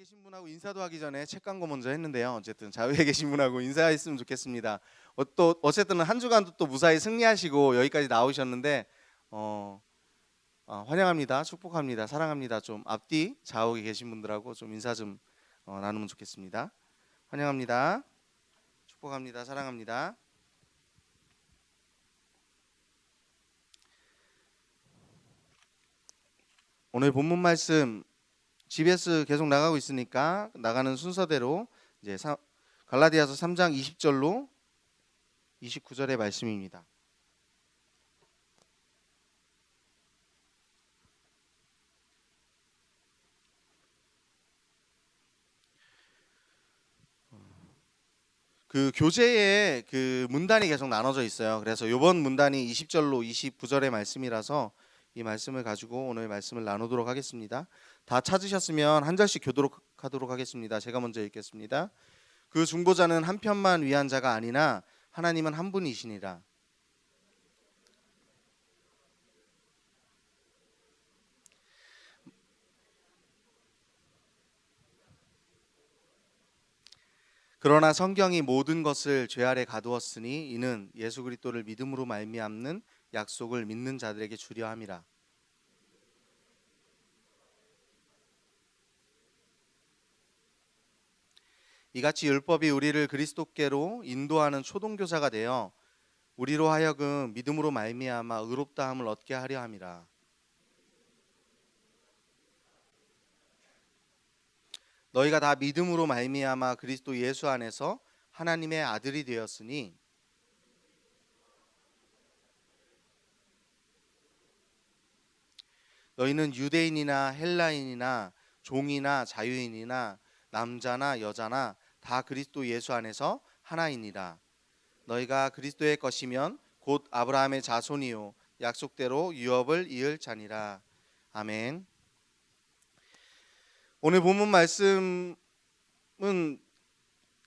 계신 분하고 인사도 하기 전에 책 광고 먼저 했는데요. 어쨌든 좌우에 계신 분하고 인사했으면 좋겠습니다. 또 어쨌든 한 주간도 또 무사히 승리하시고 여기까지 나오셨는데 환영합니다. 축복합니다. 사랑합니다. 좀 앞뒤 좌우에 계신 분들하고 좀 인사 좀 나누면 좋겠습니다. 환영합니다. 축복합니다. 사랑합니다. 오늘 본문 말씀 GBS 계속 나가고 있으니까 나가는 순서대로 이제 갈라디아서 3장 20절로 29절의 말씀입니다. 그 교재에 그 문단이 계속 나눠져 있어요. 그래서 이번 문단이 20절로 29절의 말씀이라서 이 말씀을 가지고 오늘 말씀을 나누도록 하겠습니다. 다 찾으셨으면 한 절씩 교독하도록 하겠습니다. 제가 먼저 읽겠습니다. 그 중보자는 한 편만 위한 자가 아니나 하나님은 한 분이시니라. 그러나 성경이 모든 것을 죄 아래 가두었으니 이는 예수 그리스도를 믿음으로 말미암는 약속을 믿는 자들에게 주려 함이라. 이같이 율법이 우리를 그리스도께로 인도하는 초동교사가 되어 우리로 하여금 믿음으로 말미암아 의롭다함을 얻게 하려 함이라. 너희가 다 믿음으로 말미암아 그리스도 예수 안에서 하나님의 아들이 되었으니 너희는 유대인이나 헬라인이나 종이나 자유인이나 남자나 여자나 다 그리스도 예수 안에서 하나이니라. 너희가 그리스도의 것이면 곧 아브라함의 자손이요 약속대로 유업을 이을 자니라. 아멘. 오늘 본문 말씀은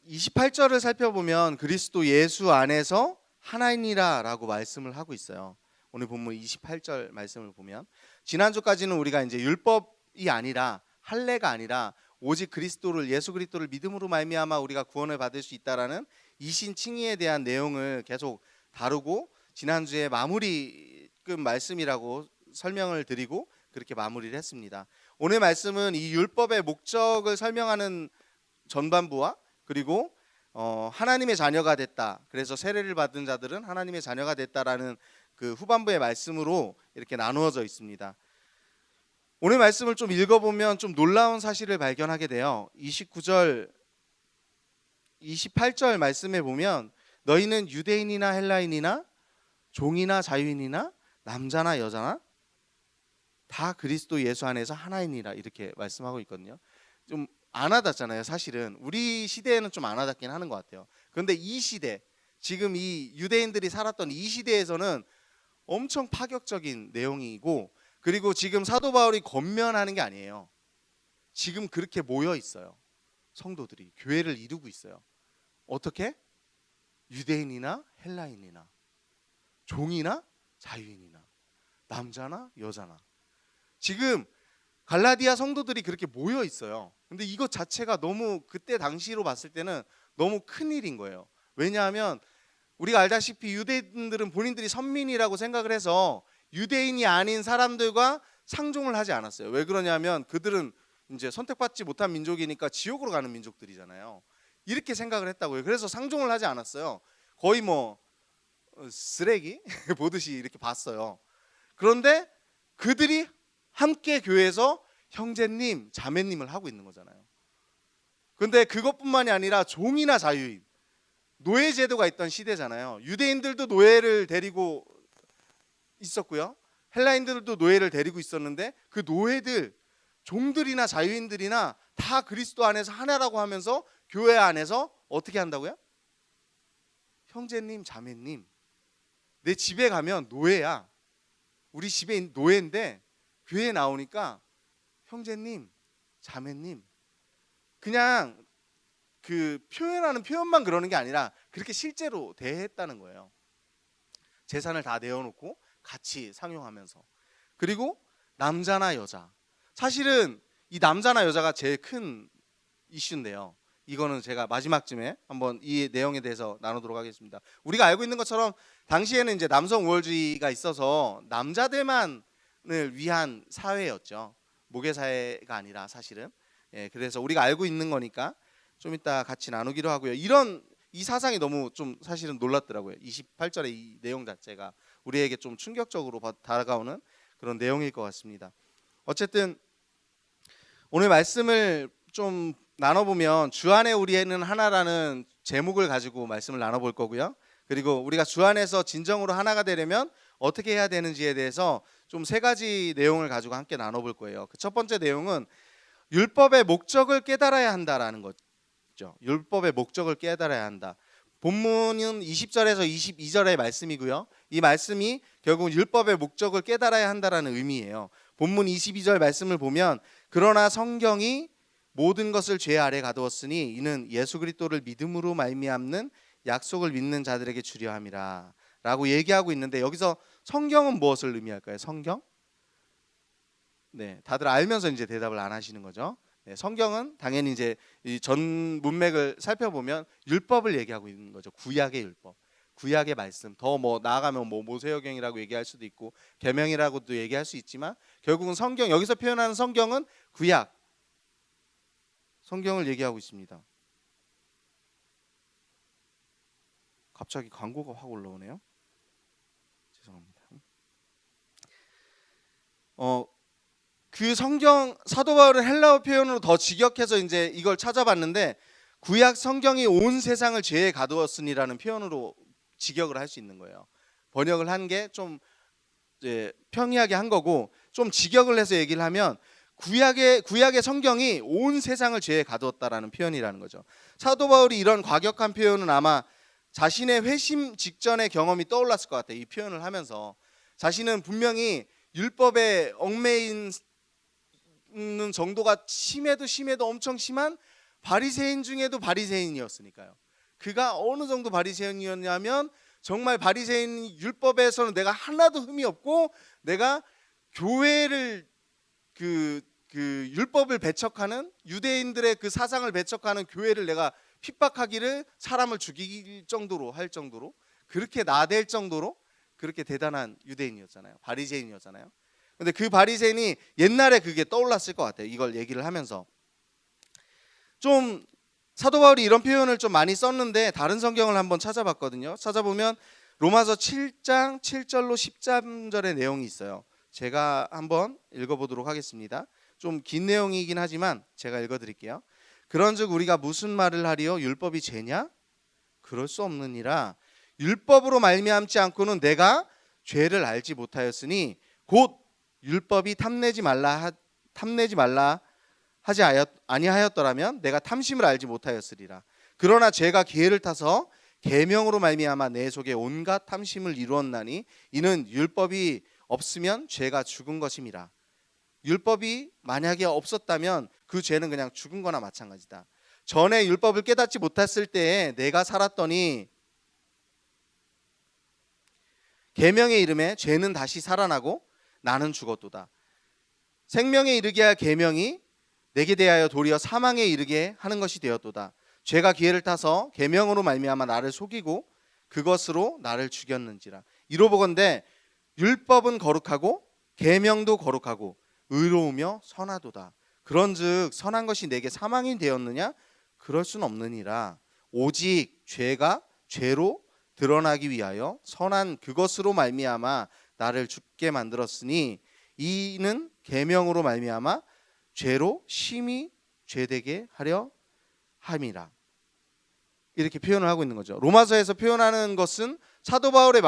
28절을 살펴보면 그리스도 예수 안에서 하나이니라 라고 말씀을 하고 있어요. 오늘 본문 28절 말씀을 보면 지난주까지는 우리가 이제 율법이 아니라 할례가 아니라 오직 그리스도를 예수 그리스도를 믿음으로 말미암아 우리가 구원을 받을 수 있다라는 이신 칭의에 대한 내용을 계속 다루고 지난주에 마무리급 말씀이라고 설명을 드리고 그렇게 마무리를 했습니다. 오늘 말씀은 이 율법의 목적을 설명하는 전반부와 그리고 하나님의 자녀가 됐다. 그래서 세례를 받은 자들은 하나님의 자녀가 됐다라는 그 후반부의 말씀으로 이렇게 나누어져 있습니다. 오늘 말씀을 좀 읽어보면 좀 놀라운 사실을 발견하게 돼요. 29절, 28절 말씀에 보면 너희는 유대인이나 헬라인이나 종이나 자유인이나 남자나 여자나 다 그리스도 예수 안에서 하나이니라 이렇게 말씀하고 있거든요. 좀 안 와닿잖아요. 사실은 우리 시대에는 좀 안 와닿긴 하는 것 같아요. 그런데 이 시대, 지금 이 유대인들이 살았던 이 시대에서는 엄청 파격적인 내용이고 그리고 지금 사도 바울이 권면하는 게 아니에요. 지금 그렇게 모여 있어요. 성도들이 교회를 이루고 있어요. 어떻게? 유대인이나 헬라인이나 종이나 자유인이나 남자나 여자나 지금 갈라디아 성도들이 그렇게 모여 있어요. 근데 이것 자체가 너무 그때 당시로 봤을 때는 너무 큰일인 거예요. 왜냐하면 우리가 알다시피 유대인들은 본인들이 선민이라고 생각을 해서 유대인이 아닌 사람들과 상종을 하지 않았어요. 왜 그러냐면 그들은 이제 선택받지 못한 민족이니까 지옥으로 가는 민족들이잖아요. 이렇게 생각을 했다고요. 그래서 상종을 하지 않았어요. 거의 뭐 쓰레기 보듯이 이렇게 봤어요. 그런데 그들이 함께 교회에서 형제님, 자매님을 하고 있는 거잖아요. 그런데 그것뿐만이 아니라 종이나 자유인, 노예 제도가 있던 시대잖아요. 유대인들도 노예를 데리고 있었고요. 헬라인들도 노예를 데리고 있었는데 그 노예들, 종들이나 자유인들이나 다 그리스도 안에서 하나라고 하면서 교회 안에서 어떻게 한다고요? 형제님, 자매님. 내 집에 가면 노예야. 우리 집에 노예인데 교회에 나오니까 형제님, 자매님. 그냥 그 표현하는 표현만 그러는 게 아니라 그렇게 실제로 대했다는 거예요. 재산을 다 내어놓고 같이 상용하면서. 그리고 남자나 여자. 사실은 이 남자나 여자가 제일 큰 이슈인데요. 이거는 제가 마지막쯤에 한번 이 내용에 대해서 나누도록 하겠습니다. 우리가 알고 있는 것처럼 당시에는 이제 남성 우월주의가 있어서 남자들만을 위한 사회였죠. 모계 사회가 아니라 사실은. 예, 그래서 우리가 알고 있는 거니까 좀 이따 같이 나누기로 하고요. 이 사상이 너무 좀 사실은 놀랍더라고요. 28절의 이 내용 자체가 우리에게 좀 충격적으로 다가오는 그런 내용일 것 같습니다. 어쨌든 오늘 말씀을 좀 나눠보면 주 안에 우리는 하나라는 제목을 가지고 말씀을 나눠볼 거고요. 그리고 우리가 주 안에서 진정으로 하나가 되려면 어떻게 해야 되는지에 대해서 좀 세 가지 내용을 가지고 함께 나눠볼 거예요. 그 첫 번째 내용은 율법의 목적을 깨달아야 한다라는 거죠. 율법의 목적을 깨달아야 한다. 본문은 20절에서 22절의 말씀이고요. 이 말씀이 결국 율법의 목적을 깨달아야 한다라는 의미예요. 본문 22절 말씀을 보면 그러나 성경이 모든 것을 죄 아래 가두었으니 이는 예수 그리스도를 믿음으로 말미암는 약속을 믿는 자들에게 주려 함이라 라고 얘기하고 있는데, 여기서 성경은 무엇을 의미할까요? 성경? 네, 다들 알면서 이제 대답을 안 하시는 거죠. 네, 성경은 당연히 이제 이 전 문맥을 살펴보면 율법을 얘기하고 있는 거죠. 구약의 율법, 구약의 말씀. 더 뭐 나아가면 뭐 모세오경이라고 얘기할 수도 있고 계명이라고도 얘기할 수 있지만 결국은 성경, 여기서 표현하는 성경은 구약 성경을 얘기하고 있습니다. 갑자기 광고가 확 올라오네요. 죄송합니다. 그 성경, 사도 바울은 헬라어 표현으로 더 직역해서 이제 이걸 찾아봤는데 구약 성경이 온 세상을 죄에 가두었으니라는 표현으로 직역을 할 수 있는 거예요. 번역을 한 게 좀 평이하게 한 거고, 좀 직역을 해서 얘기를 하면 구약의 성경이 온 세상을 죄에 가두었다라는 표현이라는 거죠. 사도 바울이 이런 과격한 표현은 아마 자신의 회심 직전의 경험이 떠올랐을 것 같아요. 이 표현을 하면서 자신은 분명히 율법에 얽매인 정도가 심해도 엄청 심한 바리새인 중에도 바리새인이었으니까요. 그가 어느 정도 바리새인이었냐면 정말 바리새인, 율법에서는 내가 하나도 흠이 없고 내가 교회를 그 율법을 배척하는, 유대인들의 그 사상을 배척하는 교회를 내가 핍박하기를, 사람을 죽일 정도로 할 정도로, 그렇게 나댈 정도로 그렇게 대단한 유대인이었잖아요. 바리새인이었잖아요. 근데 그 바리새인이 옛날에 그게 떠올랐을 것 같아요. 이걸 얘기를 하면서. 좀 사도 바울이 이런 표현을 좀 많이 썼는데 다른 성경을 한번 찾아봤거든요. 찾아보면 로마서 7장 7절로 13절의 내용이 있어요. 제가 한번 읽어보도록 하겠습니다. 좀 긴 내용이긴 하지만 제가 읽어드릴게요. 그런즉 우리가 무슨 말을 하리요? 율법이 죄냐? 그럴 수 없느니라. 율법으로 말미암지 않고는 내가 죄를 알지 못하였으니 곧 율법이 탐내지 말라 하지 아니하였더라면 내가 탐심을 알지 못하였으리라. 그러나 죄가 기회를 타서 계명으로 말미암아 내 속에 온갖 탐심을 이루었나니 이는 율법이 없으면 죄가 죽은 것임이라. 율법이 만약에 없었다면 그 죄는 그냥 죽은 거나 마찬가지다. 전에 율법을 깨닫지 못했을 때에 내가 살았더니 계명의 이름에 죄는 다시 살아나고 나는 죽었도다. 생명에 이르게 할 계명이 내게 대하여 도리어 사망에 이르게 하는 것이 되었도다. 죄가 기회를 타서 계명으로 말미암아 나를 속이고 그것으로 나를 죽였는지라. 이로보건대 율법은 거룩하고 계명도 거룩하고 의로우며 선하도다. 그런즉 선한 것이 내게 사망이 되었느냐? 그럴 수는 없느니라. 오직 죄가 죄로 드러나기 위하여 선한 그것으로 말미암아 나를 죽게 만들었으니 이는 계명으로 말미암아 죄로 심히 죄되게 하려 함이라. 이렇게 표현을 하고 있는 거죠. 로마서에서 표현하는 것은 사도 바울의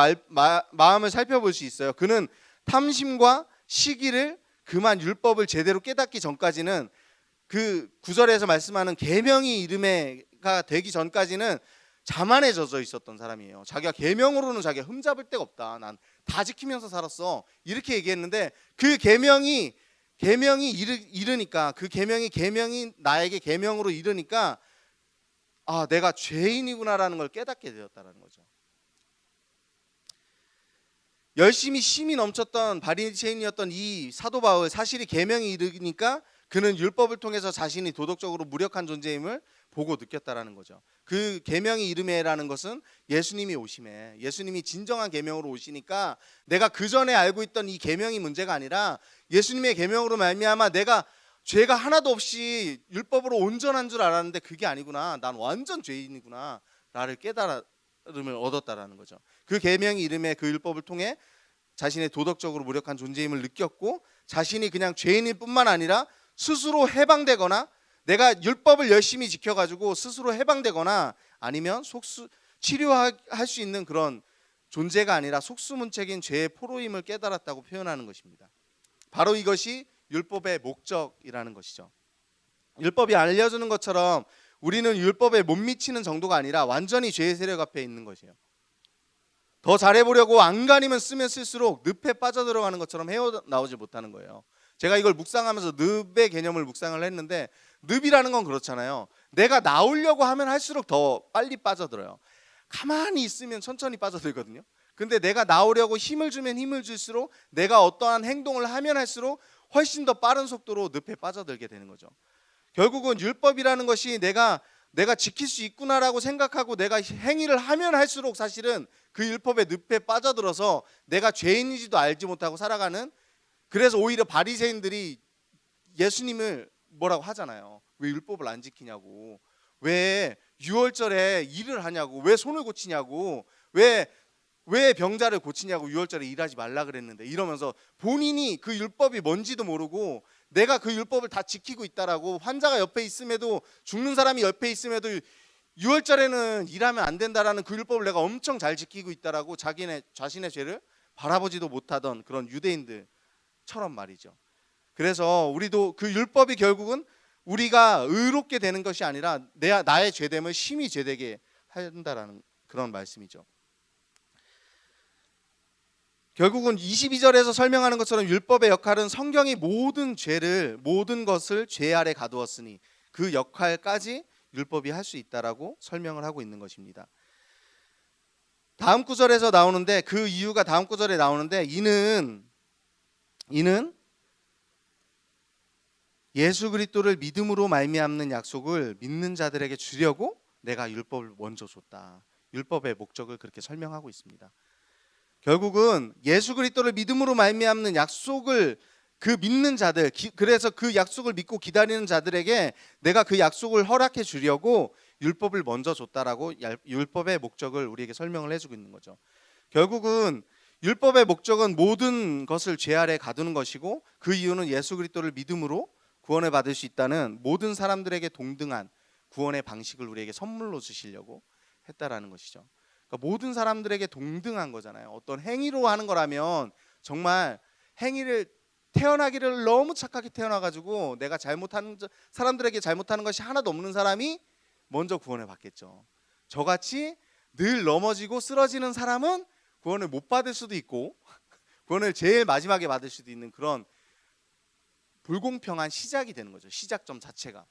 마음을 살펴볼 수 있어요. 그는 탐심과 시기를 그만 율법을 제대로 깨닫기 전까지는, 그 구절에서 말씀하는 계명이 이름에가 되기 전까지는 자만에 젖어 있었던 사람이에요. 자기가 계명으로는 자기가 흠잡을 데가 없다. 난 다 지키면서 살았어. 이렇게 얘기했는데 그 계명이 이르니까, 그 계명이 나에게 계명으로 이르니까 아, 내가 죄인이구나라는 걸 깨닫게 되었다는 거죠. 열심히 힘이 넘쳤던 바리새인이었던 이 사도 바울, 사실이 계명이 이르니까 그는 율법을 통해서 자신이 도덕적으로 무력한 존재임을 보고 느꼈다라는 거죠. 그 계명이 이름에라는 것은 예수님이 오심에, 예수님이 진정한 계명으로 오시니까 내가 그 전에 알고 있던 이 계명이 문제가 아니라 예수님의 계명으로 말미암아 내가 죄가 하나도 없이 율법으로 온전한 줄 알았는데 그게 아니구나, 난 완전 죄인이구나 라를 깨달음을 얻었다라는 거죠. 그 계명이 이름에 그 율법을 통해 자신의 도덕적으로 무력한 존재임을 느꼈고, 자신이 그냥 죄인일 뿐만 아니라 스스로 해방되거나 내가 율법을 열심히 지켜가지고 스스로 해방되거나 아니면 치료할 수 있는 그런 존재가 아니라 속수무책인 죄의 포로임을 깨달았다고 표현하는 것입니다. 바로 이것이 율법의 목적이라는 것이죠. 율법이 알려주는 것처럼 우리는 율법에 못 미치는 정도가 아니라 완전히 죄의 세력 앞에 있는 것이에요. 더 잘해보려고 안간힘을 쓰면 쓸수록 늪에 빠져들어가는 것처럼 헤어나오지 못하는 거예요. 제가 이걸 묵상하면서 늪의 개념을 묵상을 했는데, 늪이라는 건 그렇잖아요. 내가 나오려고 하면 할수록 더 빨리 빠져들어요. 가만히 있으면 천천히 빠져들거든요. 근데 내가 나오려고 힘을 주면 힘을 줄수록, 내가 어떠한 행동을 하면 할수록 훨씬 더 빠른 속도로 늪에 빠져들게 되는 거죠. 결국은 율법이라는 것이 내가 지킬 수 있구나라고 생각하고 내가 행위를 하면 할수록 사실은 그 율법의 늪에 빠져들어서 내가 죄인인지도 알지 못하고 살아가는, 그래서 오히려 바리새인들이 예수님을 뭐라고 하잖아요. 왜 율법을 안 지키냐고, 왜 유월절에 일을 하냐고, 왜 손을 고치냐고, 왜 병자를 고치냐고, 유월절에 일하지 말라 그랬는데, 이러면서 본인이 그 율법이 뭔지도 모르고 내가 그 율법을 다 지키고 있다라고, 환자가 옆에 있음에도, 죽는 사람이 옆에 있음에도 유월절에는 일하면 안 된다라는 그 율법을 내가 엄청 잘 지키고 있다라고 자신의 죄를 바라보지도 못하던 그런 유대인들처럼 말이죠. 그래서 우리도 그 율법이 결국은 우리가 의롭게 되는 것이 아니라 나의 죄됨을 심히 죄되게 한다라는 그런 말씀이죠. 결국은 22절에서 설명하는 것처럼 율법의 역할은 성경이 모든 것을 죄 아래 가두었으니 그 역할까지 율법이 할 수 있다라고 설명을 하고 있는 것입니다. 다음 구절에서 나오는데, 그 이유가 다음 구절에 나오는데, 이는 예수 그리스도를 믿음으로 말미암는 약속을 믿는 자들에게 주려고 내가 율법을 먼저 줬다. 율법의 목적을 그렇게 설명하고 있습니다. 결국은 예수 그리스도를 믿음으로 말미암는 약속을 그 믿는 자들, 그래서 그 약속을 믿고 기다리는 자들에게 내가 그 약속을 허락해 주려고 율법을 먼저 줬다라고 율법의 목적을 우리에게 설명을 해주고 있는 거죠. 결국은 율법의 목적은 모든 것을 죄 아래 가두는 것이고, 그 이유는 예수 그리스도를 믿음으로 구원을 받을 수 있다는 모든 사람들에게 동등한 구원의 방식을 우리에게 선물로 주시려고 했다라는 것이죠. 그러니까 모든 사람들에게 동등한 거잖아요. 어떤 행위로 하는 거라면 정말 행위를 태어나기를 너무 착하게 태어나가지고 내가 잘못하는 사람들에게 잘못하는 것이 하나도 없는 사람이 먼저 구원을 받겠죠. 저같이 늘 넘어지고 쓰러지는 사람은 구원을 못 받을 수도 있고 구원을 제일 마지막에 받을 수도 있는 그런 불공평한 시작이 되는 거죠. 시작점 자체가.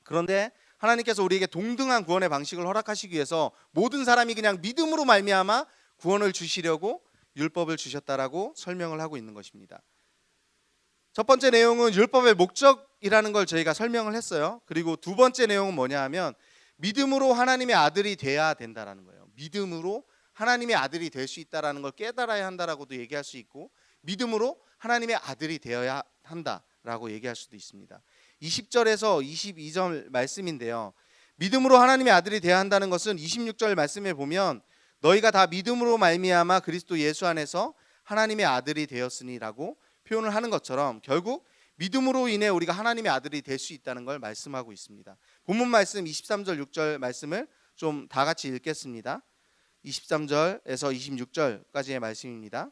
그런데 하나님께서 우리에게 동등한 구원의 방식을 허락하시기 위해서 모든 사람이 그냥 믿음으로 말미암아 구원을 주시려고 율법을 주셨다라고 설명을 하고 있는 것입니다. 첫 번째 내용은 율법의 목적이라는 걸 저희가 설명을 했어요. 그리고 두 번째 내용은 뭐냐 하면 믿음으로 하나님의 아들이 돼야 된다라는 거예요. 믿음으로 하나님의 아들이 될 수 있다라는 걸 깨달아야 한다라고도 얘기할 수 있고, 믿음으로 하나님의 아들이 되어야 한다라고 얘기할 수도 있습니다. 20절에서 22절 말씀인데요. 믿음으로 하나님의 아들이 되어야 한다는 것은 26절 말씀에 보면 너희가 다 믿음으로 말미암아 그리스도 예수 안에서 하나님의 아들이 되었으니라고 표현을 하는 것처럼 결국 믿음으로 인해 우리가 하나님의 아들이 될 수 있다는 걸 말씀하고 있습니다. 본문 말씀 23절 6절 말씀을 좀 다 같이 읽겠습니다. 23절에서 26절까지의 말씀입니다.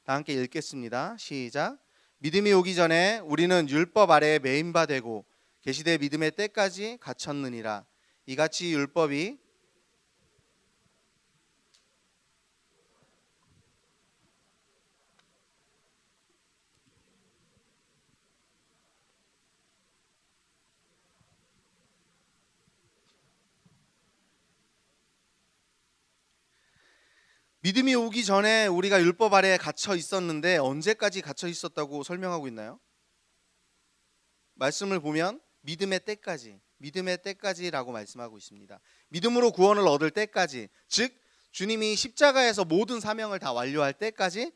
다 함께 읽겠습니다. 시작. 믿음이 오기 전에 우리는 율법 아래에 매인 바 되고 계시되 믿음의 때까지 갇혔느니라. 이같이 율법이 믿음이 오기 전에 우리가 율법 아래에 갇혀 있었는데 언제까지 갇혀 있었다고 설명하고 있나요? 말씀을 보면 믿음의 때까지라고 말씀하고 있습니다. 믿음으로 구원을 얻을 때까지, 즉 주님이 십자가에서 모든 사명을 다 완료할 때까지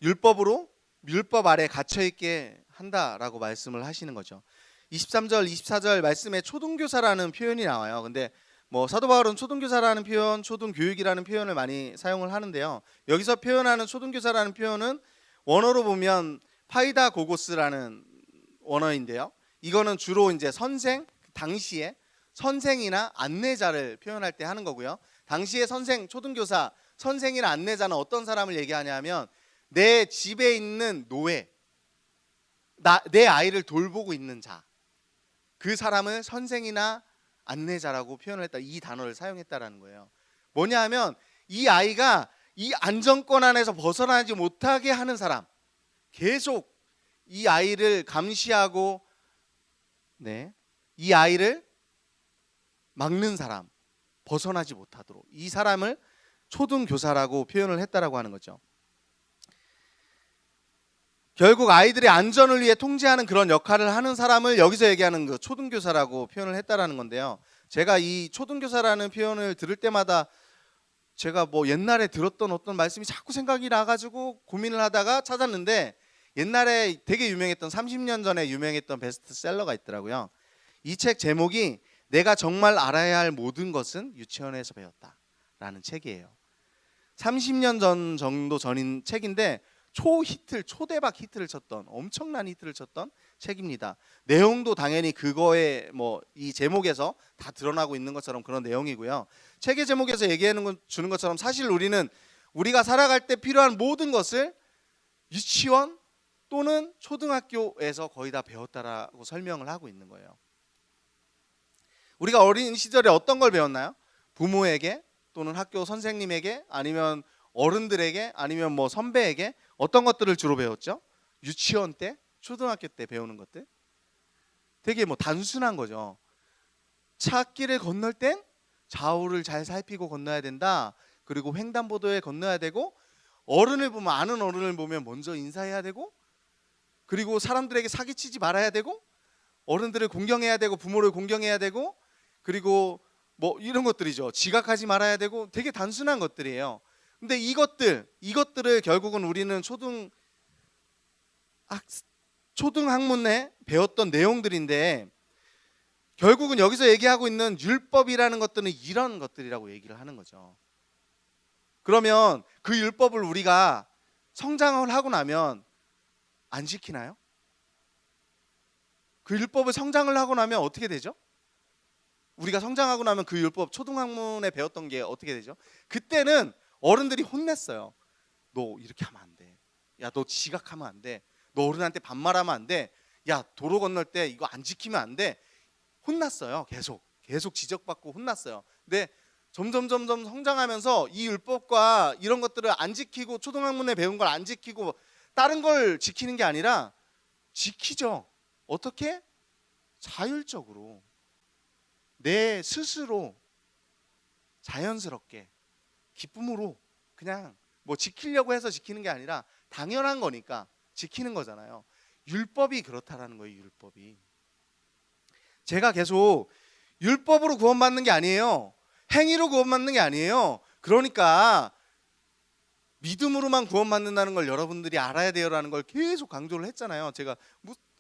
율법 아래 갇혀 있게 한다라고 말씀을 하시는 거죠. 23절, 24절 말씀에 초등교사라는 표현이 나와요. 근데 사도 바울은 초등교사라는 표현, 초등교육이라는 표현을 많이 사용을 하는데요. 여기서 표현하는 초등교사라는 표현은 원어로 보면 파이다고고스라는 원어인데요. 이거는 주로 이제 당시에 선생이나 안내자를 표현할 때 하는 거고요. 당시에 초등교사, 선생이나 안내자는 어떤 사람을 얘기하냐면 내 집에 있는 노예, 내 아이를 돌보고 있는 자, 그 사람을 선생이나 안내자라고 표현을 했다. 이 단어를 사용했다라는 거예요. 뭐냐 하면 이 아이가 이 안정권 안에서 벗어나지 못하게 하는 사람, 계속 이 아이를 감시하고 이 아이를 막는 사람, 벗어나지 못하도록 이 사람을 초등교사라고 표현을 했다라고 하는 거죠. 결국 아이들의 안전을 위해 통제하는 그런 역할을 하는 사람을 여기서 얘기하는 그 초등교사라고 표현을 했다라는 건데요. 제가 이 초등교사라는 표현을 들을 때마다 제가 옛날에 들었던 어떤 말씀이 자꾸 생각이 나가지고 고민을 하다가 찾았는데, 옛날에 되게 유명했던 30년 전에 유명했던 베스트셀러가 있더라고요. 이 책 제목이 내가 정말 알아야 할 모든 것은 유치원에서 배웠다라는 책이에요. 30년 전 정도 전인 책인데 초대박 히트를 쳤던, 엄청난 히트를 쳤던 책입니다. 내용도 당연히 그거에 이 제목에서 다 드러나고 있는 것처럼 그런 내용이고요. 책의 제목에서 주는 것처럼 사실 우리가 살아갈 때 필요한 모든 것을 유치원 또는 초등학교에서 거의 다 배웠다라고 설명을 하고 있는 거예요. 우리가 어린 시절에 어떤 걸 배웠나요? 부모에게 또는 학교 선생님에게, 아니면 어른들에게, 아니면 선배에게 어떤 것들을 주로 배웠죠? 유치원 때, 초등학교 때 배우는 것들. 되게 단순한 거죠. 차길을 건널 땐 좌우를 잘 살피고 건너야 된다. 그리고 횡단보도에 건너야 되고, 아는 어른을 보면 먼저 인사해야 되고, 그리고 사람들에게 사기치지 말아야 되고, 어른들을 공경해야 되고, 부모를 공경해야 되고, 그리고 이런 것들이죠. 지각하지 말아야 되고, 되게 단순한 것들이에요. 근데 이것들을 결국은 우리는 초등학문에 배웠던 내용들인데, 결국은 여기서 얘기하고 있는 율법이라는 것들은 이런 것들이라고 얘기를 하는 거죠. 그러면 그 율법을 우리가 성장을 하고 나면 안 지키나요? 그 율법을 성장을 하고 나면 어떻게 되죠? 우리가 성장하고 나면 그 율법, 초등학문에 배웠던 게 어떻게 되죠? 그때는 어른들이 혼냈어요. 너 이렇게 하면 안 돼. 야, 너 지각하면 안 돼. 너 어른한테 반말하면 안 돼. 야, 도로 건널 때 이거 안 지키면 안 돼. 혼났어요. 계속 지적받고 혼났어요. 근데 점점 성장하면서 이 율법과 이런 것들을 안 지키고, 초등학문에 배운 걸 안 지키고 다른 걸 지키는 게 아니라 지키죠. 어떻게? 자율적으로 내 스스로 자연스럽게 기쁨으로 그냥 지키려고 해서 지키는 게 아니라 당연한 거니까 지키는 거잖아요. 율법이 그렇다라는 거예요. 율법이. 제가 계속 율법으로 구원받는 게 아니에요. 행위로 구원받는 게 아니에요. 그러니까 믿음으로만 구원받는다는 걸 여러분들이 알아야 돼요라는 걸 계속 강조를 했잖아요. 제가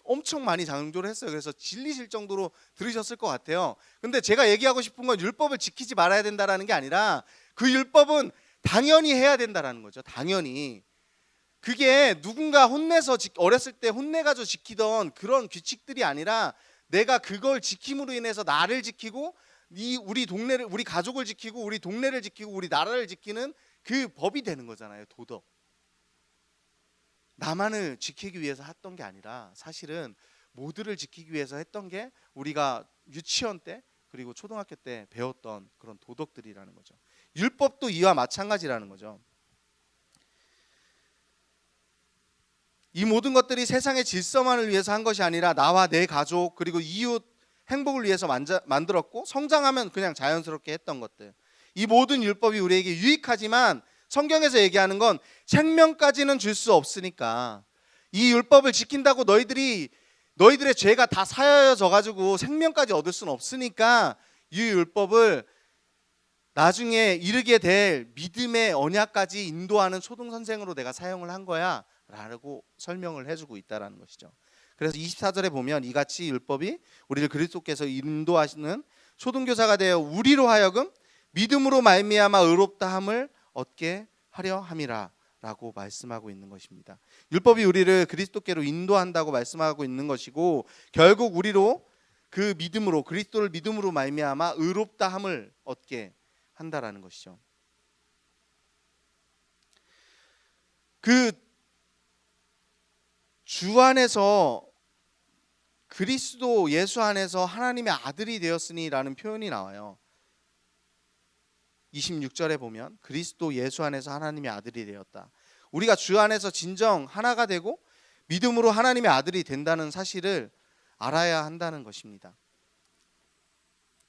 엄청 많이 강조를 했어요. 그래서 질리실 정도로 들으셨을 것 같아요. 근데 제가 얘기하고 싶은 건 율법을 지키지 말아야 된다라는 게 아니라 그 율법은 당연히 해야 된다라는 거죠. 당연히. 그게 누군가 어렸을 때 혼내가지고 지키던 그런 규칙들이 아니라, 내가 그걸 지킴으로 인해서 나를 지키고 우리 가족을 지키고 우리 동네를 지키고 우리 나라를 지키는 그 법이 되는 거잖아요. 도덕. 나만을 지키기 위해서 했던 게 아니라 사실은 모두를 지키기 위해서 했던 게 우리가 유치원 때 그리고 초등학교 때 배웠던 그런 도덕들이라는 거죠. 율법도 이와 마찬가지라는 거죠. 이 모든 것들이 세상의 질서만을 위해서 한 것이 아니라 나와 내 가족 그리고 이웃 행복을 위해서 만들었고, 성장하면 그냥 자연스럽게 했던 것들. 이 모든 율법이 우리에게 유익하지만 성경에서 얘기하는 건 생명까지는 줄 수 없으니까, 이 율법을 지킨다고 너희들이 너희들의 죄가 다 사하여져 가지고 생명까지 얻을 수는 없으니까 이 율법을 나중에 이르게 될 믿음의 언약까지 인도하는 초등 선생으로 내가 사용을 한 거야 라고 설명을 해주고 있다는 것이죠. 그래서 24절에 보면 이같이 율법이 우리를 그리스도께서 인도하시는 초등교사가 되어 우리로 하여금 믿음으로 말미암아 의롭다함을 얻게 하려 함이라 라고 말씀하고 있는 것입니다. 율법이 우리를 그리스도께로 인도한다고 말씀하고 있는 것이고, 결국 우리로 그 믿음으로, 그리스도를 믿음으로 말미암아 의롭다함을 얻게 한다라는 것이죠. 그 주 안에서, 그리스도 예수 안에서 하나님의 아들이 되었으니라는 표현이 나와요. 26절에 보면 그리스도 예수 안에서 하나님의 아들이 되었다. 우리가 주 안에서 진정 하나가 되고 믿음으로 하나님의 아들이 된다는 사실을 알아야 한다는 것입니다.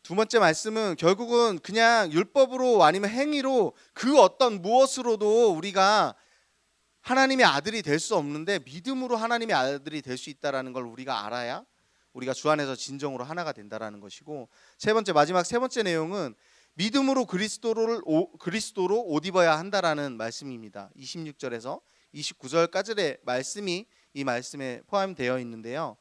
두 번째 말씀은 결국은 그냥 율법으로 아니면 행위로 그 어떤 무엇으로도 우리가 하나님의 아들이 될 수 없는데 믿음으로 하나님의 아들이 될 수 있다는 걸 우리가 알아야 우리가 주 안에서 진정으로 하나가 된다는 것이고, 마지막 세 번째 내용은 믿음으로 그리스도로 옷 입어야 한다라는 말씀입니다. 26절에서 29절까지의 말씀이 이 말씀에 포함되어 있는데요.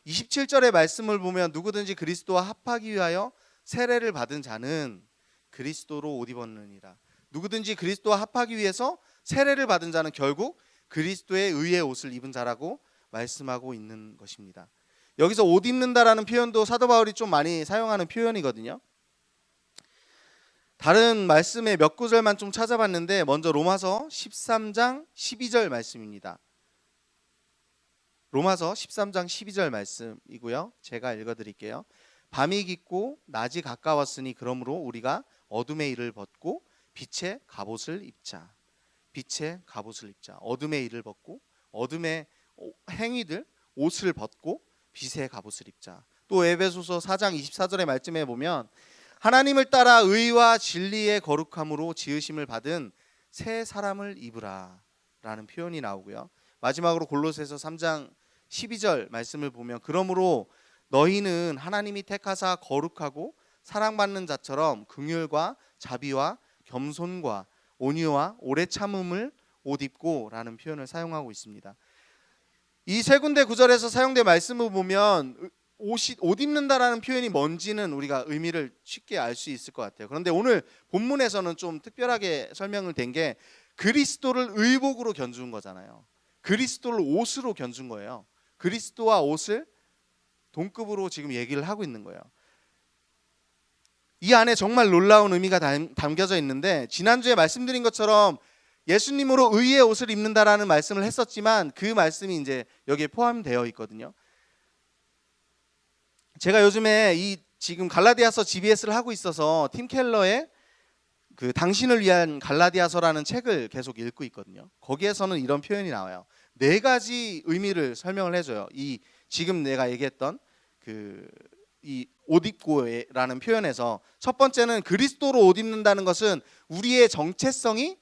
27절의 말씀을 보면 누구든지 그리스도와 합하기 위하여 세례를 받은 자는 그리스도로 옷 입었느니라. 누구든지 그리스도와 합하기 위해서 세례를 받은 자는 결국 그리스도의 의의 옷을 입은 자라고 말씀하고 있는 것입니다. 여기서 옷 입는다라는 표현도 사도 바울이 좀 많이 사용하는 표현이거든요. 다른 말씀의 몇 구절만 좀 찾아봤는데, 먼저 로마서 13장 12절 말씀입니다. 로마서 13장 12절 말씀이고요. 제가 읽어드릴게요. 밤이 깊고 낮이 가까웠으니 그러므로 우리가 어둠의 일을 벗고 빛의 갑옷을 입자. 빛의 갑옷을 입자. 어둠의 일을 벗고 어둠의 행위들 옷을 벗고 빛의 갑옷을 입자. 또 에베소서 4장 24절의 말씀에 보면 하나님을 따라 의와 진리의 거룩함으로 지으심을 받은 새 사람을 입으라 라는 표현이 나오고요. 마지막으로 골로새서 3장 12절 말씀을 보면 그러므로 너희는 하나님이 택하사 거룩하고 사랑받는 자처럼 긍휼과 자비와 겸손과 온유와 오래 참음을 옷 입고 라는 표현을 사용하고 있습니다. 이 세 군데 구절에서 사용된 말씀을 보면 옷 입는다라는 표현이 뭔지는 우리가 의미를 쉽게 알 수 있을 것 같아요. 그런데 오늘 본문에서는 좀 특별하게 설명을 된 게 그리스도를 의복으로 견준 거잖아요. 그리스도를 옷으로 견준 거예요. 그리스도와 옷을 동급으로 지금 얘기를 하고 있는 거예요. 이 안에 정말 놀라운 의미가 담겨져 있는데, 지난주에 말씀드린 것처럼 예수님으로 의의 옷을 입는다라는 말씀을 했었지만 그 말씀이 이제 여기에 포함되어 있거든요. 제가 요즘에 지금 갈라디아서 GBS를 하고 있어서 팀 켈러의 그 당신을 위한 갈라디아서라는 책을 계속 읽고 있거든요. 거기에서는 이런 표현이 나와요. 4가지 의미를 설명을 해줘요. 이 지금 내가 얘기했던 이 옷 입고라는 표현에서 첫 번째는 그리스도로 옷 입는다는 것은 우리의 정체성이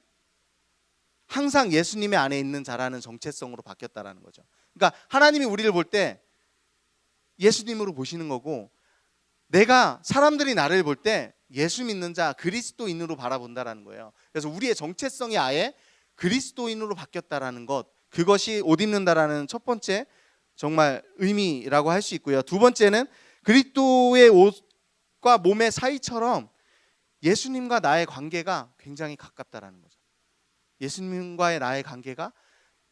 항상 예수님의 안에 있는 자라는 정체성으로 바뀌었다라는 거죠. 그러니까 하나님이 우리를 볼 때 예수님으로 보시는 거고, 내가 사람들이 나를 볼 때 예수 믿는 자 그리스도인으로 바라본다라는 거예요. 그래서 우리의 정체성이 아예 그리스도인으로 바뀌었다라는 것, 그것이 옷 입는다라는 첫 번째 정말 의미라고 할 수 있고요. 두 번째는 그리스도의 옷과 몸의 사이처럼 예수님과 나의 관계가 굉장히 가깝다라는 거죠. 예수님과의 나의 관계가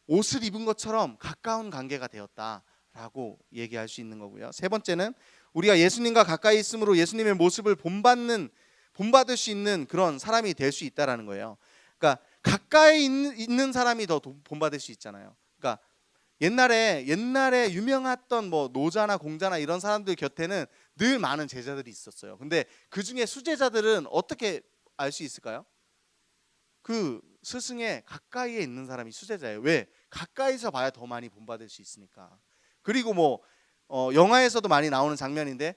옷을 입은 것처럼 가까운 관계가 되었다라고 얘기할 수 있는 거고요. 세 번째는 우리가 예수님과 가까이 있음으로 예수님의 모습을 본받을 수 있는 그런 사람이 될 수 있다라는 거예요. 그러니까 가까이 있는 사람이 더 본받을 수 있잖아요. 그러니까 옛날에 유명했던 뭐 노자나 공자나 이런 사람들 곁에는 늘 많은 제자들이 있었어요. 근데 그 중에 수제자들은 어떻게 알 수 있을까요? 그 스승의 가까이에 있는 사람이 수제자예요. 왜? 가까이서 봐야 더 많이 본받을 수 있으니까. 그리고 뭐 영화에서도 많이 나오는 장면인데,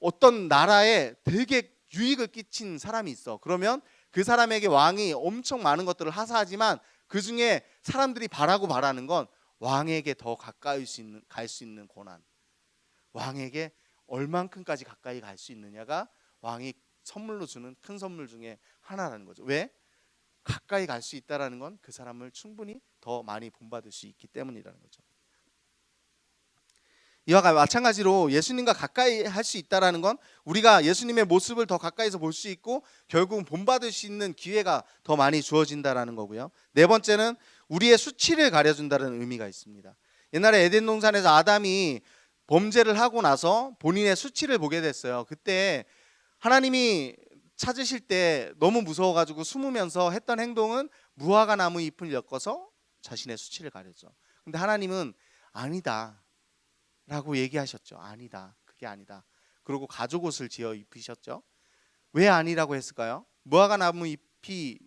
어떤 나라에 되게 유익을 끼친 사람이 있어. 그러면 그 사람에게 왕이 엄청 많은 것들을 하사하지만 그 중에 사람들이 바라는 건 왕에게 더 가까이 갈 수 있는 권한. 왕에게 얼만큼까지 가까이 갈 수 있느냐가 왕이 선물로 주는 큰 선물 중에 하나라는 거죠. 왜? 가까이 갈 수 있다라는 건 그 사람을 충분히 더 많이 본받을 수 있기 때문이라는 거죠. 이와 마찬가지로 예수님과 가까이 할 수 있다라는 건 우리가 예수님의 모습을 더 가까이서 볼 수 있고 결국은 본받을 수 있는 기회가 더 많이 주어진다라는 거고요. 네 번째는 우리의 수치를 가려준다는 의미가 있습니다. 옛날에 에덴 동산에서 아담이 범죄를 하고 나서 본인의 수치를 보게 됐어요. 그때 하나님이 찾으실 때 너무 무서워가지고 숨으면서 했던 행동은 무화과 나무 잎을 엮어서 자신의 수치를 가렸죠. 근데 하나님은 아니다 라고 얘기하셨죠. 아니다, 그게 아니다. 그리고 가죽옷을 지어 입히셨죠. 왜 아니라고 했을까요? 무화과 나뭇잎이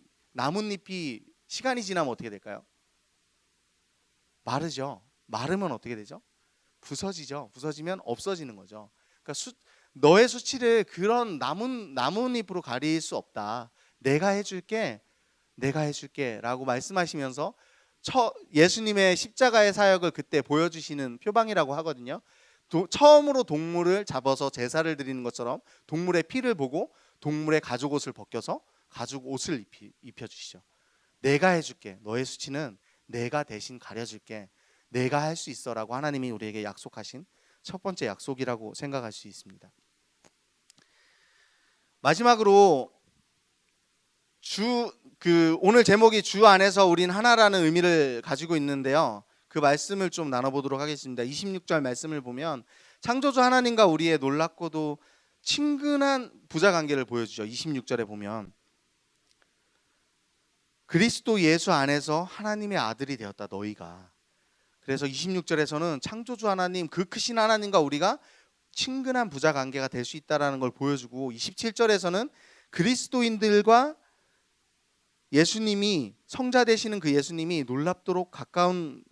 시간이 지나면 어떻게 될까요? 마르죠. 마르면 어떻게 되죠? 부서지죠. 부서지면 없어지는 거죠. 그러니까 너의 수치를 그런 나뭇잎으로 가릴 수 없다. 내가 해줄게 라고 말씀하시면서 예수님의 십자가의 사역을 그때 보여주시는 표방이라고 하거든요. 처음으로 동물을 잡아서 제사를 드리는 것처럼 동물의 피를 보고 동물의 가죽옷을 벗겨서 가죽옷을 입혀주시죠. 내가 해줄게. 너의 수치는 내가 대신 가려줄게. 내가 할 수 있어 라고 하나님이 우리에게 약속하신 첫 번째 약속이라고 생각할 수 있습니다. 마지막으로 오늘 제목이 주 안에서 우린 하나라는 의미를 가지고 있는데요. 그 말씀을 좀 나눠보도록 하겠습니다. 26절 말씀을 보면 창조주 하나님과 우리의 놀랍고도 친근한 부자관계를 보여주죠. 26절에 보면 그리스도 예수 안에서 하나님의 아들이 되었다 너희가. 그래서 26절에서는 창조주 하나님, 그 크신 하나님과 우리가 친근한 부자관계가 될 수 있다는 걸 보여주고 27절에서는 그리스도인들과 예수님이 성자 되시는 그 예수님이 놀랍도록 가까운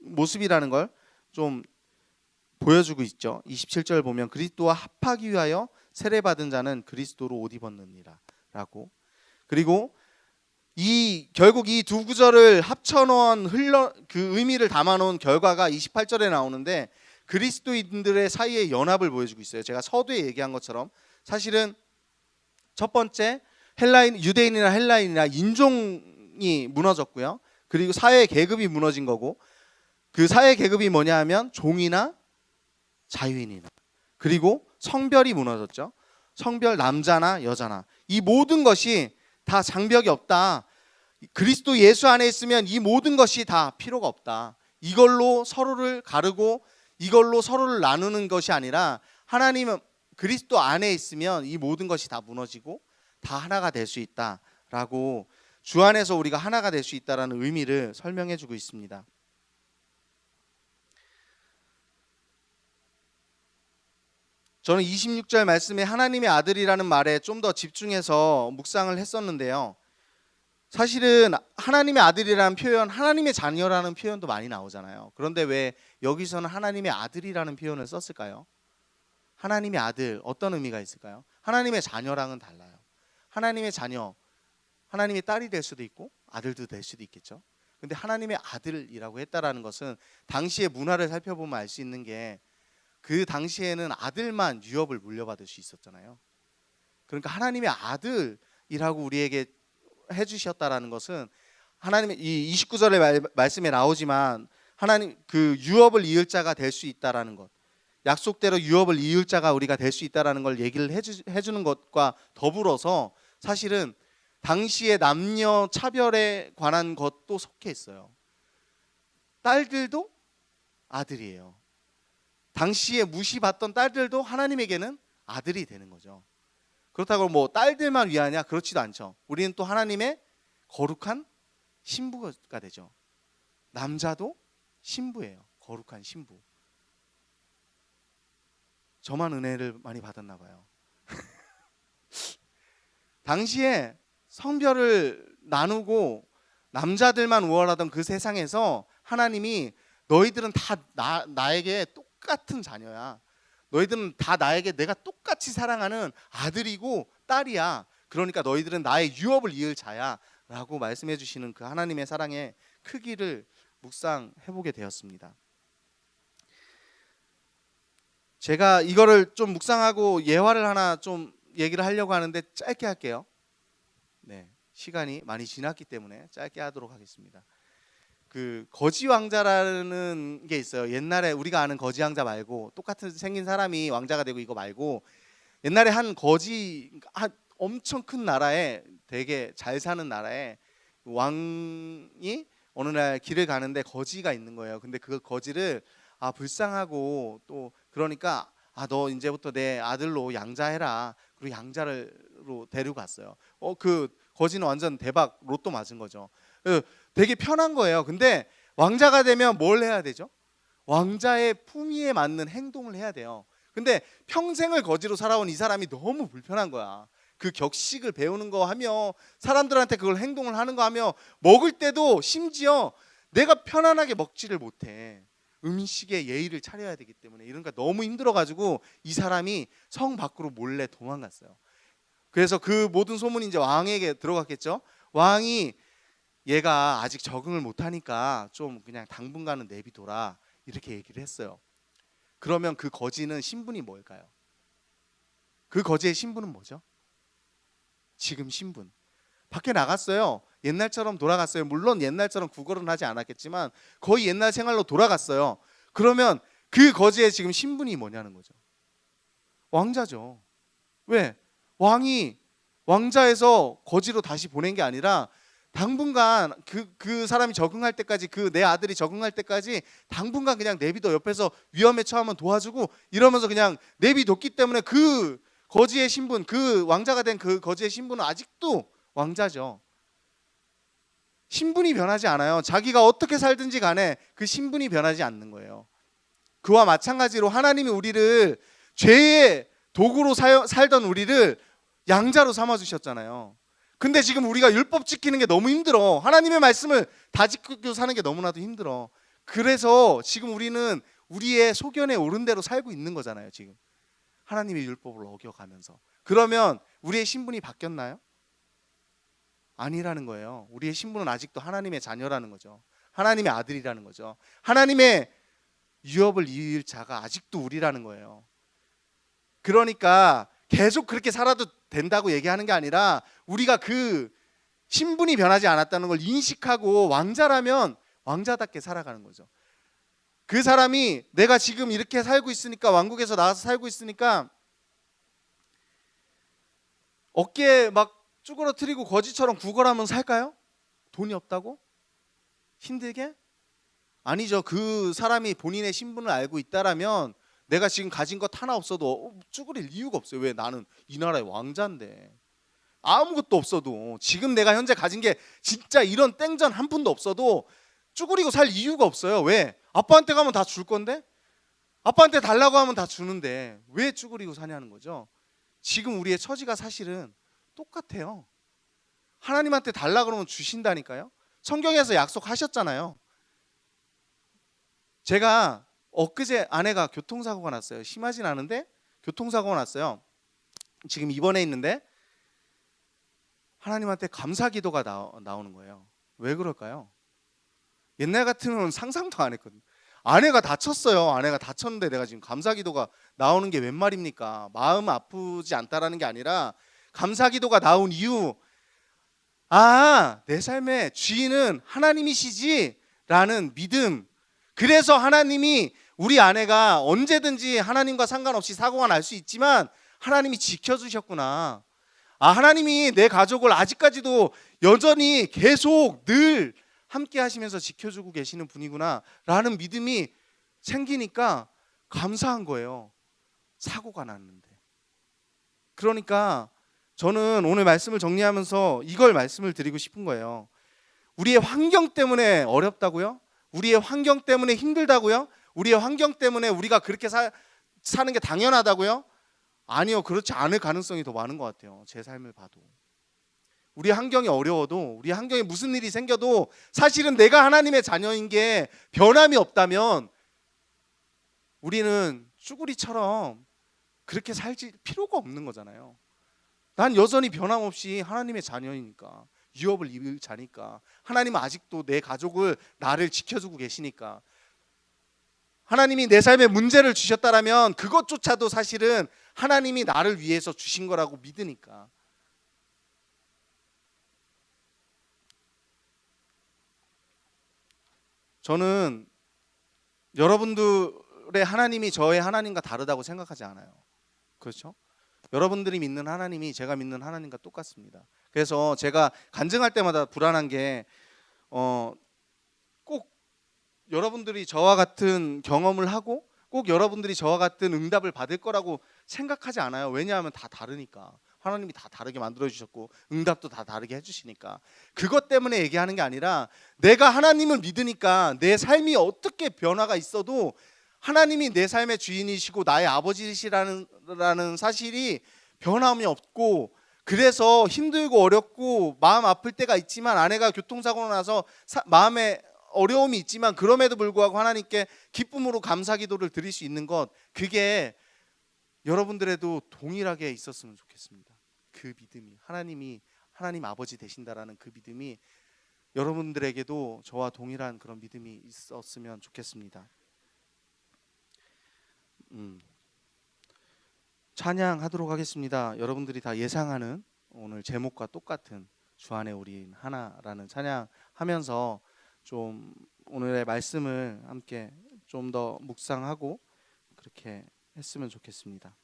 모습이라는 걸 좀 보여주고 있죠. 27절 보면 그리스도와 합하기 위하여 세례받은 자는 그리스도로 옷 입었느니라 라고. 그리고 결국 이 두 구절을 합쳐놓은 그 의미를 담아놓은 결과가 28절에 나오는데 그리스도인들의 사이의 연합을 보여주고 있어요. 제가 서두에 얘기한 것처럼 사실은 첫 번째 유대인이나 헬라인이나 인종이 무너졌고요. 그리고 사회 계급이 무너진 거고 그 사회 계급이 뭐냐 하면 종이나 자유인이나 그리고 성별이 무너졌죠. 성별 남자나 여자나 이 모든 것이 다 장벽이 없다. 그리스도 예수 안에 있으면 이 모든 것이 다 필요가 없다. 이걸로 서로를 가르고 이걸로 서로를 나누는 것이 아니라 하나님은 그리스도 안에 있으면 이 모든 것이 다 무너지고 다 하나가 될 수 있다라고 주 안에서 우리가 하나가 될 수 있다라는 의미를 설명해 주고 있습니다. 저는 26절 말씀에 하나님의 아들이라는 말에 좀 더 집중해서 묵상을 했었는데요. 사실은 하나님의 아들이라는 표현, 하나님의 자녀라는 표현도 많이 나오잖아요. 그런데 왜 여기서는 하나님의 아들이라는 표현을 썼을까요? 하나님의 아들, 어떤 의미가 있을까요? 하나님의 자녀랑은 달라요. 하나님의 자녀, 하나님의 딸이 될 수도 있고 아들도 될 수도 있겠죠. 근데 하나님의 아들이라고 했다라는 것은 당시의 문화를 살펴보면 알 수 있는 게 그 당시에는 아들만 유업을 물려받을 수 있었잖아요. 그러니까 하나님의 아들이라고 우리에게 해주셨다라는 것은 하나님의 이 29절의 말씀에 나오지만 하나님 그 유업을 이을 자가 될 수 있다라는 것, 약속대로 유업을 이을 자가 우리가 될 수 있다라는 걸 얘기를 해주는 것과 더불어서 사실은 당시의 남녀 차별에 관한 것도 속해 있어요. 딸들도 아들이에요. 당시에 무시받던 딸들도 하나님에게는 아들이 되는 거죠. 그렇다고 뭐 딸들만 위하냐? 그렇지도 않죠. 우리는 또 하나님의 거룩한 신부가 되죠. 남자도 신부예요. 거룩한 신부. 저만 은혜를 많이 받았나 봐요. 당시에 성별을 나누고 남자들만 우월하던 그 세상에서 하나님이 너희들은 다 나에게 똑같은 자녀야. 너희들은 다 나에게 내가 똑같이 사랑하는 아들이고 딸이야. 그러니까 너희들은 나의 유업을 이을 자야 라고 말씀해 주시는 그 하나님의 사랑의 크기를 묵상해 보게 되었습니다. 제가 이거를 좀 묵상하고 예화를 하나 좀 얘기를 하려고 하는데 짧게 할게요. 네, 시간이 많이 지났기 때문에 짧게 하도록 하겠습니다. 그 거지 왕자라는 게 있어요. 옛날에 우리가 아는 거지 왕자 말고 똑같은 생긴 사람이 왕자가 되고 이거 말고, 옛날에 한 거지, 한 엄청 큰 나라에, 되게 잘 사는 나라에 왕이 어느 날 길을 가는데 거지가 있는 거예요. 근데 그 거지를 불쌍하고 또 그러니까 너 이제부터 내 아들로 양자해라. 그리고 양자로 데리고 갔어요. 그 거지는 완전 대박 로또 맞은 거죠. 되게 편한 거예요. 근데 왕자가 되면 뭘 해야 되죠? 왕자의 품위에 맞는 행동을 해야 돼요. 근데 평생을 거지로 살아온 이 사람이 너무 불편한 거야. 그 격식을 배우는 거 하며, 사람들한테 그걸 행동을 하는 거 하며, 먹을 때도 심지어 내가 편안하게 먹지를 못해. 음식에 예의를 차려야 되기 때문에. 이러니까 너무 힘들어가지고 이 사람이 성 밖으로 몰래 도망갔어요. 그래서 그 모든 소문이 이제 왕에게 들어갔겠죠. 왕이 얘가 아직 적응을 못하니까 좀 그냥 당분간은 내비둬라, 이렇게 얘기를 했어요. 그러면 그 거지는 신분이 뭘까요? 그 거지의 신분은 뭐죠? 지금 신분. 밖에 나갔어요. 옛날처럼 돌아갔어요. 물론 옛날처럼 구걸은 하지 않았겠지만 거의 옛날 생활로 돌아갔어요. 그러면 그 거지의 지금 신분이 뭐냐는 거죠. 왕자죠. 왜? 왕이 왕자에서 거지로 다시 보낸 게 아니라 당분간 그 사람이 적응할 때까지, 그 내 아들이 적응할 때까지 당분간 그냥 내비둬, 옆에서 위험에 처하면 도와주고 이러면서 그냥 내비뒀기 때문에 그 거지의 신분, 그 왕자가 된 그 거지의 신분은 아직도 왕자죠. 신분이 변하지 않아요. 자기가 어떻게 살든지 간에 그 신분이 변하지 않는 거예요. 그와 마찬가지로 하나님이 우리를 죄의 도구로 살던 우리를 양자로 삼아주셨잖아요. 근데 지금 우리가 율법 지키는 게 너무 힘들어. 하나님의 말씀을 다 지키고 사는 게 너무나도 힘들어. 그래서 지금 우리는 우리의 소견에 오른 대로 살고 있는 거잖아요. 지금 하나님의 율법을 어겨가면서. 그러면 우리의 신분이 바뀌었나요? 아니라는 거예요. 우리의 신분은 아직도 하나님의 자녀라는 거죠. 하나님의 아들이라는 거죠. 하나님의 유업을 이을 자가 아직도 우리라는 거예요. 그러니까 계속 그렇게 살아도 된다고 얘기하는 게 아니라, 우리가 그 신분이 변하지 않았다는 걸 인식하고 왕자라면 왕자답게 살아가는 거죠. 그 사람이 내가 지금 이렇게 살고 있으니까, 왕국에서 나와서 살고 있으니까 어깨에 막 쭈그러뜨리고 거지처럼 구걸하면 살까요? 돈이 없다고? 힘들게? 아니죠. 그 사람이 본인의 신분을 알고 있다라면 내가 지금 가진 것 하나 없어도 쭈그릴 이유가 없어요. 왜? 나는 이 나라의 왕자인데. 아무것도 없어도, 지금 내가 현재 가진 게 진짜 이런 땡전 한 푼도 없어도 쭈그리고 살 이유가 없어요. 왜? 아빠한테 가면 다 줄 건데? 아빠한테 달라고 하면 다 주는데 왜 쭈그리고 사냐는 거죠. 지금 우리의 처지가 사실은 똑같아요. 하나님한테 달라고 그러면 주신다니까요. 성경에서 약속하셨잖아요. 제가 엊그제 아내가 교통사고가 났어요. 심하진 않은데 교통사고가 났어요. 지금 입원해 있는데 하나님한테 감사 기도가 나오는 거예요. 왜 그럴까요? 옛날 같으면 상상도 안 했거든요. 아내가 다쳤어요. 아내가 다쳤는데 내가 지금 감사 기도가 나오는 게 웬 말입니까? 마음 아프지 않다라는 게 아니라, 감사 기도가 나온 이유, 내 삶의 주인은 하나님이시지 라는 믿음. 그래서 하나님이, 우리 아내가 언제든지 하나님과 상관없이 사고가 날 수 있지만 하나님이 지켜주셨구나. 하나님이 내 가족을 아직까지도 여전히 계속 늘 함께 하시면서 지켜주고 계시는 분이구나 라는 믿음이 생기니까 감사한 거예요. 사고가 났는데. 그러니까 저는 오늘 말씀을 정리하면서 이걸 말씀을 드리고 싶은 거예요. 우리의 환경 때문에 어렵다고요? 우리의 환경 때문에 힘들다고요? 우리의 환경 때문에 우리가 그렇게 사는 게 당연하다고요? 아니요. 그렇지 않을 가능성이 더 많은 것 같아요. 제 삶을 봐도. 우리 환경이 어려워도, 우리 환경에 무슨 일이 생겨도 사실은 내가 하나님의 자녀인 게 변함이 없다면 우리는 쭈구리처럼 그렇게 살지 필요가 없는 거잖아요. 난 여전히 변함없이 하나님의 자녀이니까, 유업을 입을 자니까, 하나님은 아직도 내 가족을, 나를 지켜주고 계시니까. 하나님이 내 삶에 문제를 주셨다라면 그것조차도 사실은 하나님이 나를 위해서 주신 거라고 믿으니까. 저는 여러분들의 하나님이 저의 하나님과 다르다고 생각하지 않아요. 그렇죠? 여러분들이 믿는 하나님이 제가 믿는 하나님과 똑같습니다. 그래서 제가 간증할 때마다 불안한 게 꼭 여러분들이 저와 같은 경험을 하고 꼭 여러분들이 저와 같은 응답을 받을 거라고 생각하지 않아요. 왜냐하면 다 다르니까. 하나님이 다 다르게 만들어 주셨고 응답도 다 다르게 해주시니까. 그것 때문에 얘기하는 게 아니라 내가 하나님을 믿으니까 내 삶이 어떻게 변화가 있어도 하나님이 내 삶의 주인이시고 나의 아버지시라는 사실이 변함이 없고, 그래서 힘들고 어렵고 마음 아플 때가 있지만, 아내가 교통사고로 나서 마음에 어려움이 있지만 그럼에도 불구하고 하나님께 기쁨으로 감사 기도를 드릴 수 있는 것, 그게 여러분들에도 동일하게 있었으면 좋겠습니다. 그 믿음이, 하나님 아버지 되신다라는 그 믿음이 여러분들에게도 저와 동일한 그런 믿음이 있었으면 좋겠습니다. 찬양하도록 하겠습니다. 여러분들이 다 예상하는 오늘 제목과 똑같은 주 안에 우린 하나라는 찬양 하면서 좀 오늘의 말씀을 함께 좀 더 묵상하고 그렇게 했으면 좋겠습니다.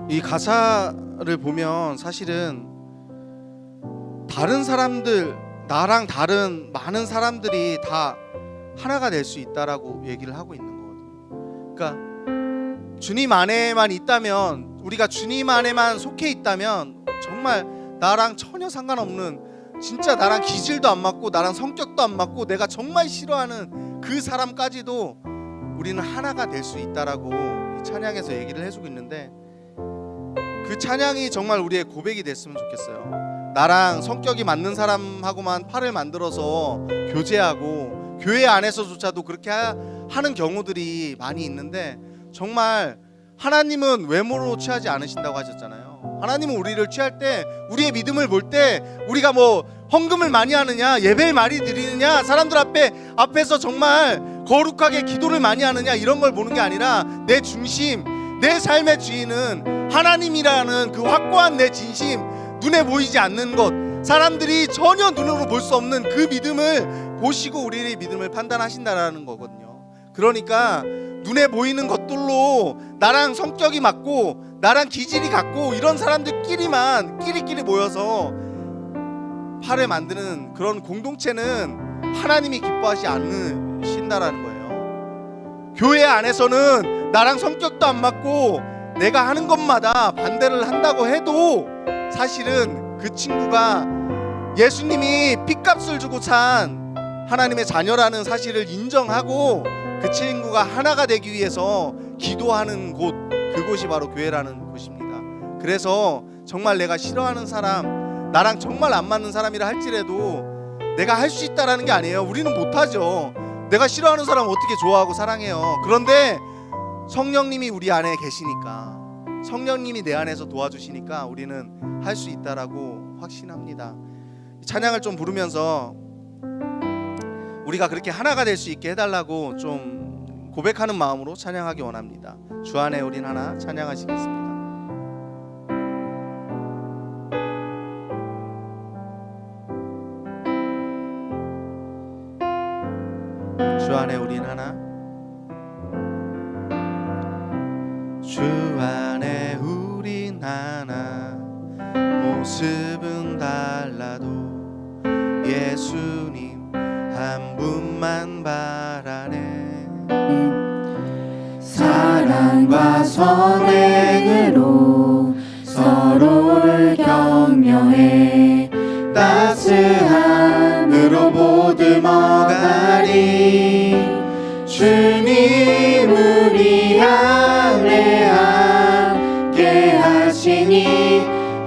이 가사를 보면 사실은 다른 사람들, 나랑 다른 많은 사람들이 다 하나가 될 수 있다라고 얘기를 하고 있는 거거든요. 그러니까 주님 안에만 있다면, 우리가 주님 안에만 속해 있다면 정말 나랑 전혀 상관없는, 진짜 나랑 기질도 안 맞고 나랑 성격도 안 맞고 내가 정말 싫어하는 그 사람까지도 우리는 하나가 될 수 있다라고 이 찬양에서 얘기를 해주고 있는데, 그 찬양이 정말 우리의 고백이 됐으면 좋겠어요. 나랑 성격이 맞는 사람하고만 팔을 만들어서 교제하고 교회 안에서조차도 그렇게 하는 경우들이 많이 있는데, 정말 하나님은 외모로 취하지 않으신다고 하셨잖아요. 하나님은 우리를 취할 때, 우리의 믿음을 볼 때 우리가 뭐 헌금을 많이 하느냐, 예배를 많이 드리느냐, 사람들 앞에서 정말 거룩하게 기도를 많이 하느냐, 이런 걸 보는 게 아니라 내 중심, 내 삶의 주인은 하나님이라는 그 확고한 내 진심, 눈에 보이지 않는 것, 사람들이 전혀 눈으로 볼 수 없는 그 믿음을 보시고 우리의 믿음을 판단하신다라는 거거든요. 그러니까 눈에 보이는 것들로 나랑 성격이 맞고 나랑 기질이 같고 이런 사람들끼리만 끼리끼리 모여서 팔을 만드는 그런 공동체는 하나님이 기뻐하지 않으신다라는 거예요. 교회 안에서는 나랑 성격도 안 맞고 내가 하는 것마다 반대를 한다고 해도 사실은 그 친구가 예수님이 핏값을 주고 산 하나님의 자녀라는 사실을 인정하고 그 친구가 하나가 되기 위해서 기도하는 곳, 그곳이 바로 교회라는 곳입니다. 그래서 정말 내가 싫어하는 사람, 나랑 정말 안 맞는 사람이라 할지라도 내가 할 수 있다라는 게 아니에요. 우리는 못하죠. 내가 싫어하는 사람 어떻게 좋아하고 사랑해요. 그런데 성령님이 우리 안에 계시니까, 성령님이 내 안에서 도와주시니까 우리는 할 수 있다라고 확신합니다. 찬양을 좀 부르면서 우리가 그렇게 하나가 될 수 있게 해달라고 좀 고백하는 마음으로 찬양하기 원합니다. 주 안에 우린 하나 찬양하시겠습니다. 주 안에 우린 하나, 주 안에 우린 하나, 모습은 달라도 예수님 한 분만 바라네. 사랑과 선행으로 서로를 격려해 따스함으로 모두 먹으리. 주님 우리 안에 함께 하시니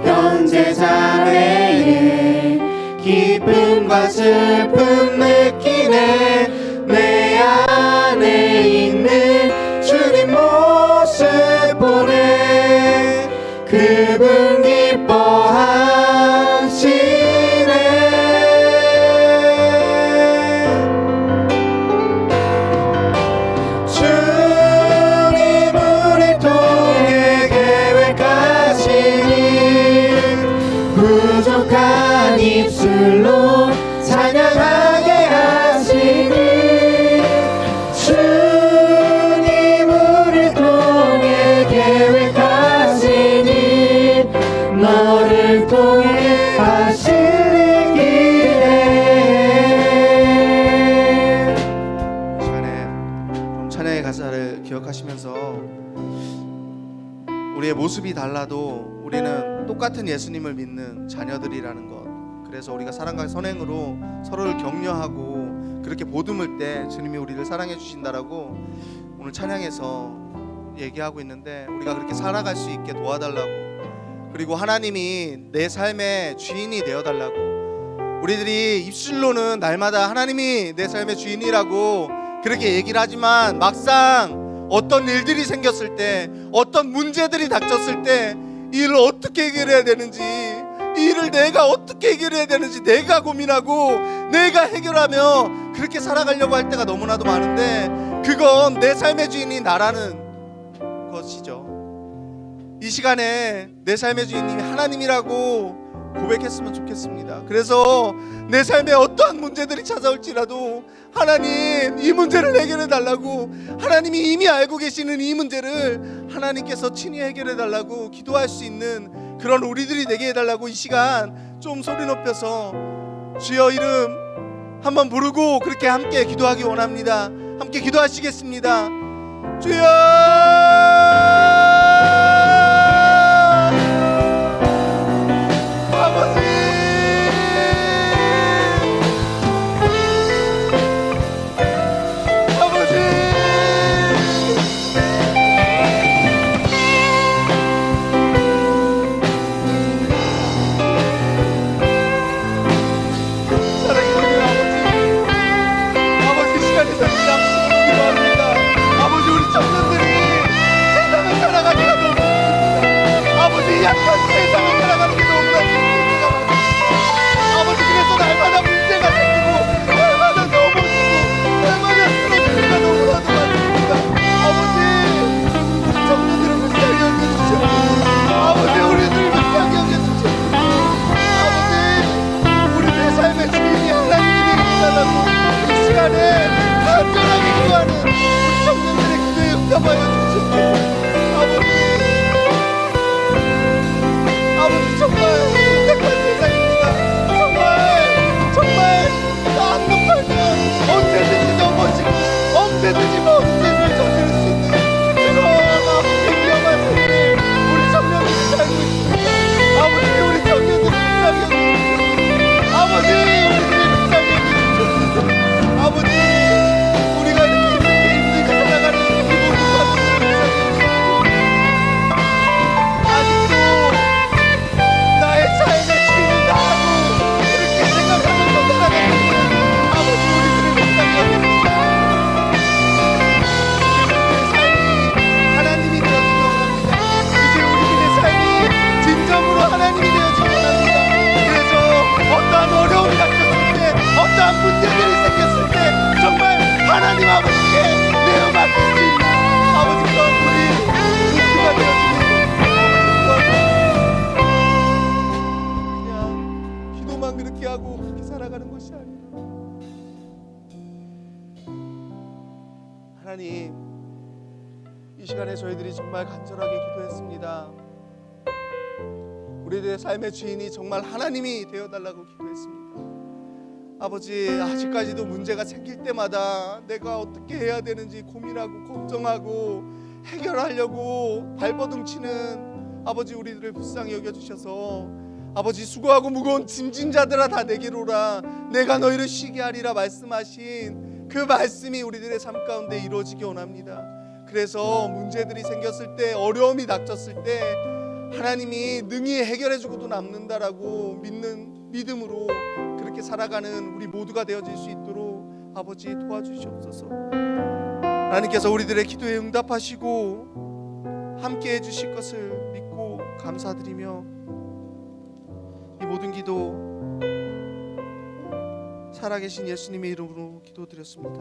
현재 자매의 기쁨 기쁨과 슬픔 느끼네. 내 안에 있는 주님 모습 보네. 그분 기뻐하시네. 주님 우리 통해 계획하시니 부족한 입술로 찬양하게 하시니. 주님 우리 통해 계획하시니 너를 통해 하시는 기대. 시간에 좀 찬양의 가사를 기억하시면서 우리의 모습이 달라도 우리는 똑같은 예수님을 믿는 자녀들이라는 것, 그래서 우리가 사랑과 선행으로 서로를 격려하고 그렇게 보듬을 때 주님이 우리를 사랑해 주신다라고 오늘 찬양에서 얘기하고 있는데, 우리가 그렇게 살아갈 수 있게 도와달라고, 그리고 하나님이 내 삶의 주인이 되어달라고. 우리들이 입술로는 날마다 하나님이 내 삶의 주인이라고 그렇게 얘기를 하지만 막상 어떤 일들이 생겼을 때, 어떤 문제들이 닥쳤을 때 이 일을 어떻게 해결해야 되는지, 이 일을 내가 어떻게 해결해야 되는지 내가 고민하고 내가 해결하며 그렇게 살아가려고 할 때가 너무나도 많은데, 그건 내 삶의 주인이 나라는 것이죠. 이 시간에 내 삶의 주인님이 하나님이라고 고백했으면 좋겠습니다. 그래서 내 삶에 어떠한 문제들이 찾아올지라도 하나님 이 문제를 해결해 달라고, 하나님이 이미 알고 계시는 이 문제를 하나님께서 친히 해결해 달라고 기도할 수 있는 그런 우리들이 되게 해달라고 이 시간 좀 소리 높여서 주여 이름 한번 부르고 그렇게 함께 기도하기 원합니다. 함께 기도하시겠습니다. 주여 하나님, 이 시간에 저희들이 정말 간절하게 기도했습니다. 우리들의 삶의 주인이 정말 하나님이 되어달라고 기도했습니다. 아버지, 아직까지도 문제가 생길 때마다 내가 어떻게 해야 되는지 고민하고 걱정하고 해결하려고 발버둥치는 아버지 우리들을 불쌍히 여겨주셔서 아버지, 수고하고 무거운 짐진 자들아 다 내게로 오라, 내가 너희를 쉬게 하리라 말씀하신 그 말씀이 우리들의 삶 가운데 이루어지기 원합니다. 그래서 문제들이 생겼을 때, 어려움이 닥쳤을 때 하나님이 능히 해결해주고도 남는다라고 믿는 믿음으로 그렇게 이렇게 살아가는 우리 모두가 되어질 수 있도록 아버지 도와주시옵소서. 하나님께서 우리들의 기도에 응답하시고 함께 해주실 것을 믿고 감사드리며 이 모든 기도 살아계신 예수님의 이름으로 기도드렸습니다.